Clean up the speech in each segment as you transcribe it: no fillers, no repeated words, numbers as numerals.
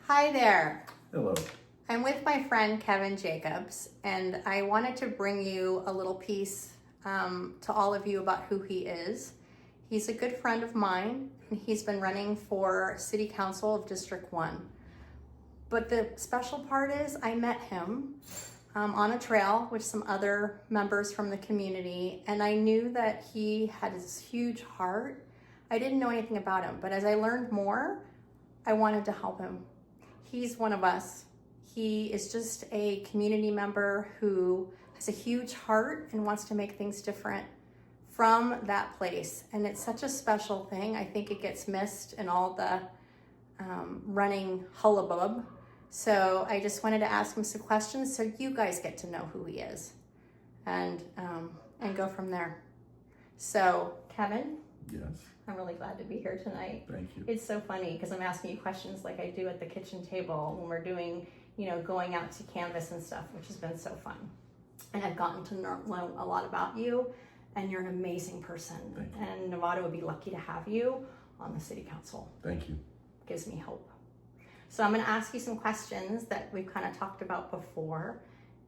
Hi there. Hello. I'm with my friend Kevin Jacobs, and I wanted to bring you a little piece to all of you about who he is. He's a good friend of mine, and he's been running for City Council of District 1. But the special part is I met him on a trail with some other members from the community, and I knew that he had this huge heart. I didn't know anything about him, but as I learned more, I wanted to help him. He's one of us. He is just a community member who has a huge heart and wants to make things different from that place. And it's such a special thing. I think it gets missed in all the running hullabaloo. So I just wanted to ask him some questions so you guys get to know who he is and go from there. So Kevin? Yes. I'm really glad to be here tonight. Thank you. It's so funny because I'm asking you questions like I do at the kitchen table when we're doing, going out to Canvas and stuff, which has been so fun. And I've gotten to learn a lot about you, and you're an amazing person. Thank you. And Nevada would be lucky to have you on the city council. Thank you. Gives me hope. So I'm going to ask you some questions that we've kind of talked about before.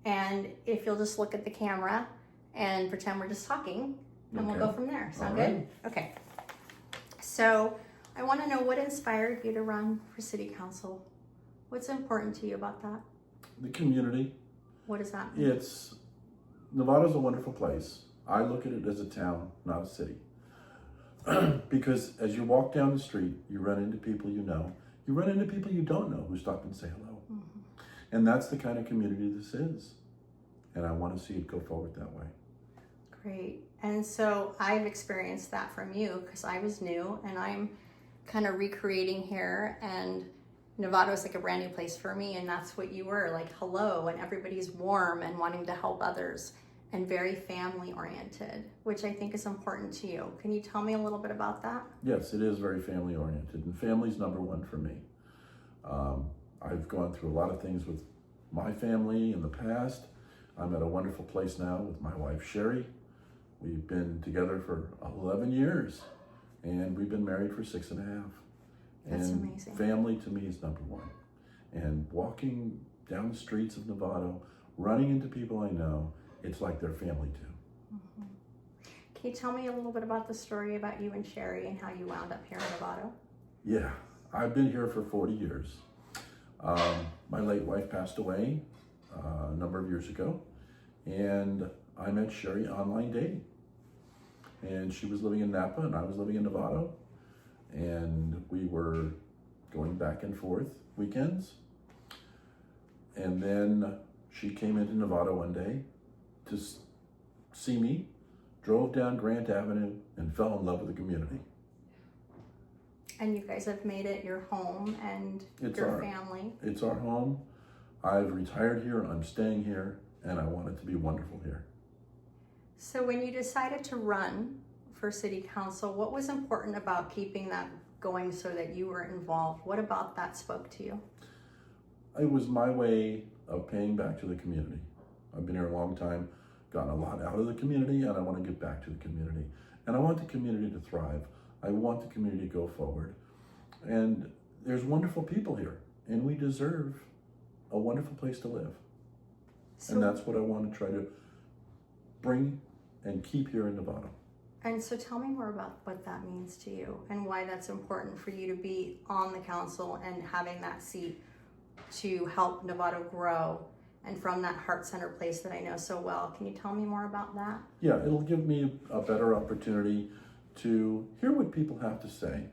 And if you'll just look at the camera and pretend we're just talking, and we'll go from there. Sound All good? right. Okay. So I want to know what inspired you to run for city council. What's important to you about that? The community. What does that mean? Nevada's a wonderful place. I look at it as a town, not a city. Because as you walk down the street, you run into people you know. You run into people you don't know who stop and say hello. Mm-hmm. And that's the kind of community this is. And I want to see it go forward that way. Great. And so I've experienced that from you because I was new and I'm kind of recreating here, and Nevada was like a brand new place for me, and that's what you were, like hello, and everybody's warm and wanting to help others and very family oriented, which I think is important to you. Can you tell me a little bit about that? Yes, it is very family oriented, and family's number one for me. I've gone through a lot of things with my family in the past. I'm at a wonderful place now with my wife, Sherry. We've been together for 11 years, and we've been married for 6.5. That's and amazing. Family to me is number one. And walking down the streets of Nevada, running into people I know, it's like they're family too. Mm-hmm. Can you tell me a little bit about the story about you and Sherry and how you wound up here in Nevada? Yeah, I've been here for 40 years. My late wife passed away a number of years ago, and I met Sherry online dating. And she was living in Napa and I was living in Nevada, and we were going back and forth weekends. And then she came into Nevada one day to see me, drove down Grant Avenue, and fell in love with the community. And you guys have made it your home and your family. It's our home. I've retired here and I'm staying here, and I want it to be wonderful here. So when you decided to run for city council, what was important about keeping that going so that you were involved? What about that spoke to you? It was my way of paying back to the community. I've been here a long time, gotten a lot out of the community, and I want to give back to the community. And I want the community to thrive. I want the community to go forward. And there's wonderful people here, and we deserve a wonderful place to live. And that's what I want to try to bring and keep here in Nevada. And so tell me more about what that means to you and why that's important for you to be on the council and having that seat to help Nevada grow, and from that heart center place that I know so well. Can you tell me more about that? Yeah, it'll give me a better opportunity to hear what people have to say,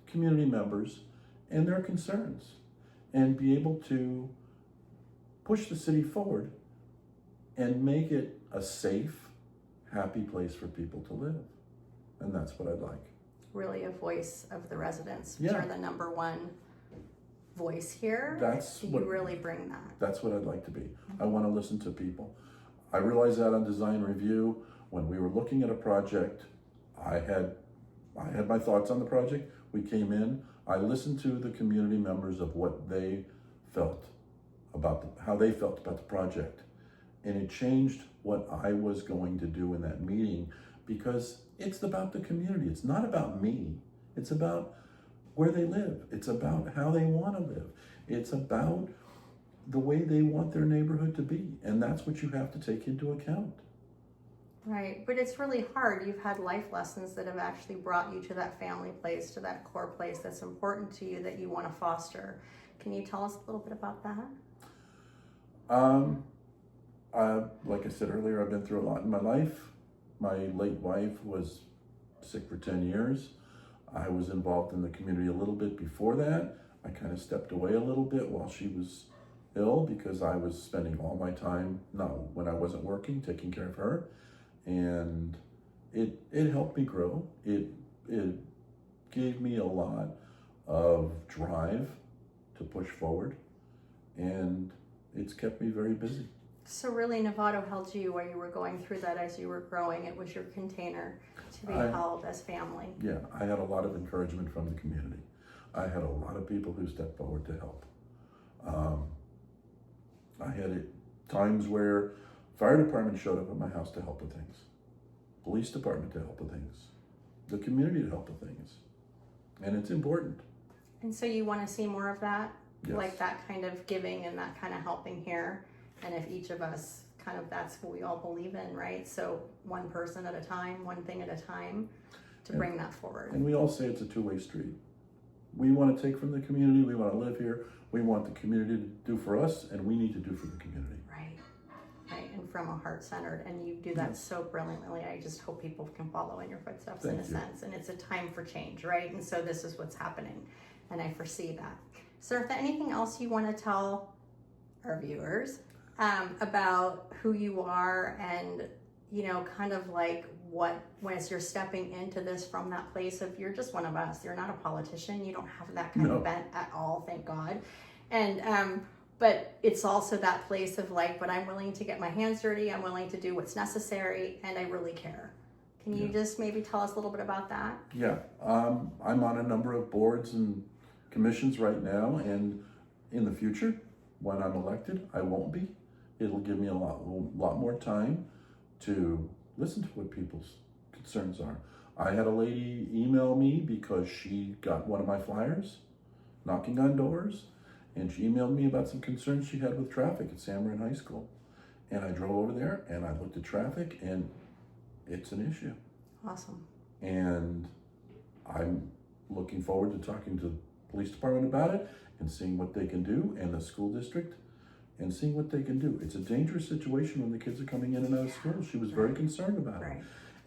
community members, and their concerns, and be able to push the city forward and make it a safe, happy place for people to live. And that's what I'd like. Really a voice of the residents, which are the number one voice here. You really bring that. That's what I'd like to be. Mm-hmm. I want to listen to people. I realized that on design review, when we were looking at a project, I had my thoughts on the project. We came in, I listened to the community members of what they felt about how they felt about the project. And it changed what I was going to do in that meeting, because it's about the community. It's not about me. It's about where they live. It's about how they want to live. It's about the way they want their neighborhood to be. And that's what you have to take into account. Right, but it's really hard. You've had life lessons that have actually brought you to that family place, to that core place that's important to you that you want to foster. Can you tell us a little bit about that? Like I said earlier, I've been through a lot in my life. My late wife was sick for 10 years. I was involved in the community a little bit before that. I kind of stepped away a little bit while she was ill because I was spending all my time, when I wasn't working, taking care of her. And it helped me grow. It gave me a lot of drive to push forward, and it's kept me very busy. So really, Novato held you while you were going through that as you were growing. It was your container to be held as family. Yeah, I had a lot of encouragement from the community. I had a lot of people who stepped forward to help. I had times where fire department showed up at my house to help with things, police department to help with things, the community to help with things, and it's important. And so you want to see more of that? Yes. Like that kind of giving and that kind of helping here. And if each of us kind of, that's what we all believe in, right? So one person at a time, one thing at a time to bring that forward. And we all say it's a two-way street. We want to take from the community, we want to live here, we want the community to do for us, and we need to do for the community. Right, and from a heart-centered, and you do that so brilliantly. I just hope people can follow in your footsteps in a sense. And it's a time for change, right? And so this is what's happening, and I foresee that. So if there's anything else you want to tell our viewers about who you are and, kind of like as you're stepping into this from that place of you're just one of us. You're not a politician. You don't have that kind of bent at all, thank God. And, but it's also that place of like, but I'm willing to get my hands dirty. I'm willing to do what's necessary, and I really care. Can you just maybe tell us a little bit about that? Yeah, I'm on a number of boards and commissions right now, and in the future, when I'm elected, I won't be. It'll give me a lot more time to listen to what people's concerns are. I had a lady email me because she got one of my flyers, knocking on doors, and she emailed me about some concerns she had with traffic at San Marin High School. And I drove over there and I looked at traffic, and it's an issue. Awesome. And I'm looking forward to talking to the police department about it and seeing what they can do, and the school district, and seeing what they can do. It's a dangerous situation when the kids are coming in and out of school. She was very concerned about it.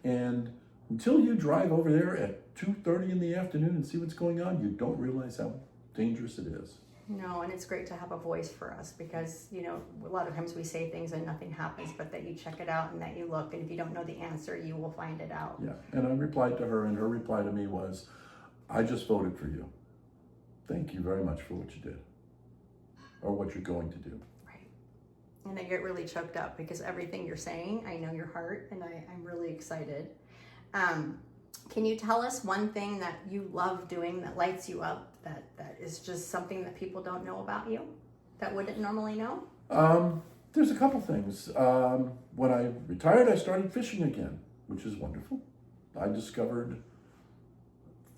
And until you drive over there at 2:30 in the afternoon and see what's going on, you don't realize how dangerous it is. No, and it's great to have a voice for us because, a lot of times we say things and nothing happens, but that you check it out and that you look, and if you don't know the answer, you will find it out. Yeah, and I replied to her, and her reply to me was, I just voted for you. Thank you very much for what you did, or what you're going to do. Right. And I get really choked up because everything you're saying, I know your heart, and I'm really excited. Can you tell us one thing that you love doing that lights you up, that is just something that people don't know about you, that wouldn't normally know? There's a couple things. When I retired, I started fishing again, which is wonderful. I discovered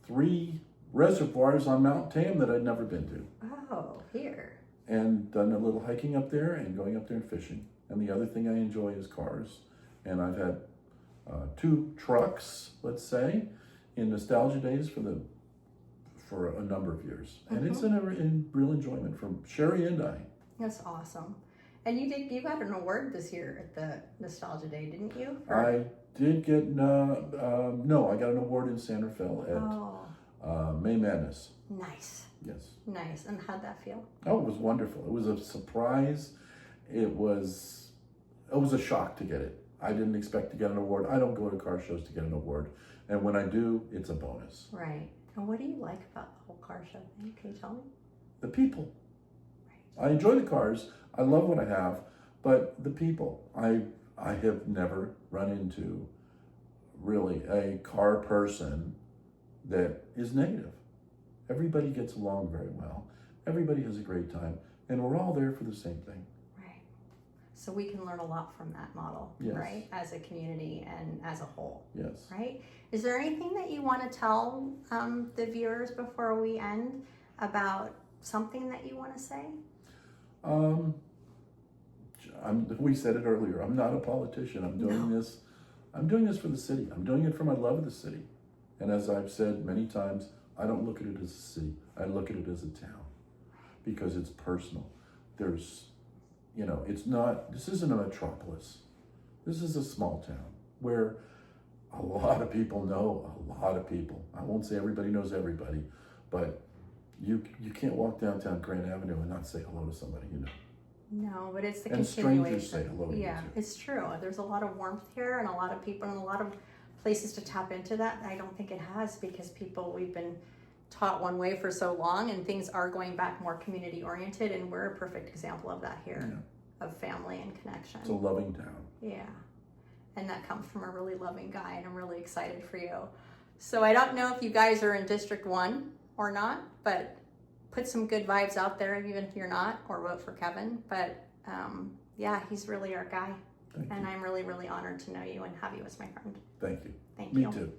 3 reservoirs on Mount Tam that I'd never been to. Oh, here. And done a little hiking up there and going up there and fishing. And the other thing I enjoy is cars. And I've had 2 trucks, let's say, in nostalgia days for a number of years. And it's a real enjoyment from Sherry and I. That's awesome. And you got an award this year at the Nostalgia Day, didn't you? I did get, no, I got an award in San Rafael at May Madness. Nice. Yes. Nice. And how'd that feel? Oh, it was wonderful. It was a surprise. It was a shock to get it. I didn't expect to get an award. I don't go to car shows to get an award. And when I do, it's a bonus. Right. And what do you like about the whole car show thing? Can you tell me? The people. Right. I enjoy the cars. I love what I have, but the people. I have never run into really a car person that is negative. Everybody gets along very well. Everybody has a great time, and we're all there for the same thing. Right. So we can learn a lot from that model, Yes. right? As a community and as a whole, Yes. right? Is there anything that you want to tell the viewers before we end about something that you want to say? We said it earlier. I'm not a politician. I'm doing this. I'm doing this for the city. I'm doing it for my love of the city. And as I've said many times, I don't look at it as a city. I look at it as a town because it's personal. There's, it's not. This isn't a metropolis. This is a small town where a lot of people know a lot of people. I won't say everybody knows everybody, but you can't walk downtown Grand Avenue and not say hello to somebody you know. No, but it's the And continuation. strangers say hello to you Yeah, too. it's true. There's a lot of warmth here and a lot of people and a lot of places to tap into that. I don't think it has because we've been taught one way for so long and things are going back more community oriented and we're a perfect example of that here, of family and connection. It's a loving town. Yeah. And that comes from a really loving guy and I'm really excited for you. So I don't know if you guys are in District 1 or not, but put some good vibes out there even if you're not, or vote for Kevin. But yeah, he's really our guy. Thank And you. I'm really, really honored to know you and have you as my friend. Thank you. Thank Me you. too.